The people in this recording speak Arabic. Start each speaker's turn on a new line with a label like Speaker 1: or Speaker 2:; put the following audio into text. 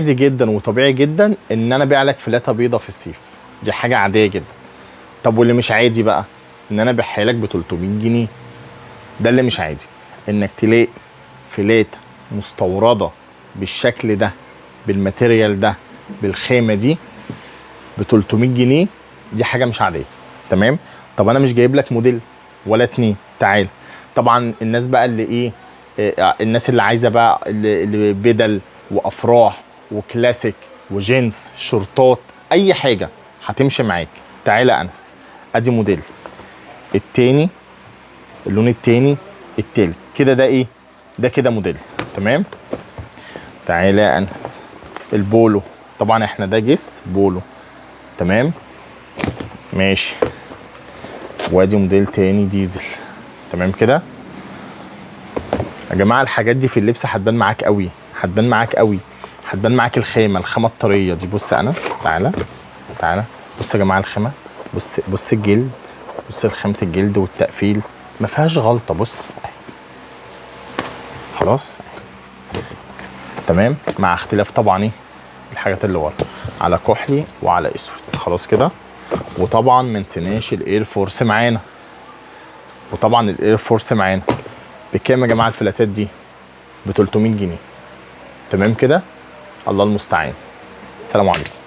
Speaker 1: عادي جدا وطبيعي جدا ان انا ابيع لك فلاته بيضه في الصيف، دي حاجه عاديه جدا. طب واللي مش عادي بقى ان انا ابيعها لك ب 300 جنيه، ده اللي مش عادي. انك تلاقي فلاته مستورده بالشكل ده بالماتيريال ده بالخامه دي ب 300 جنيه، دي حاجه مش عاديه. تمام. طب انا مش جايب لك موديل ولا اتنين، تعال. طبعا الناس بقى اللي ايه، الناس اللي عايزه بقى اللي بدل وافراح وكلاسيك وجينز شورتات، اي حاجه هتمشي معاك. تعالى يا انس، ادي موديل التاني، اللون التاني، التالت كده، ده ايه؟ ده كده موديل. تمام. تعالى يا انس، البولو، طبعا احنا ده جس بولو. تمام ماشي. وادي موديل تاني ديزل. تمام كده يا جماعه. الحاجات دي في اللبس هتبان معاك قوي، هتبان معاك قوي، هتبان معاك الخامه الطريه دي. بص يا انس، تعالى تعالى، بص يا جماعه الخامه، بص الجلد، بص خامه الجلد والتقفيل ما فيهاش غلطه. بص خلاص. تمام. مع اختلاف طبعا ايه الحاجات اللي ورا، على كحلي وعلى اسود. خلاص كده. وطبعا ما نسيناش الاير فورس معانا، وطبعا الاير فورس معانا بكام يا جماعه الفلاتات دي؟ ب 300 جنيه. تمام كده. الله المستعان. السلام عليكم.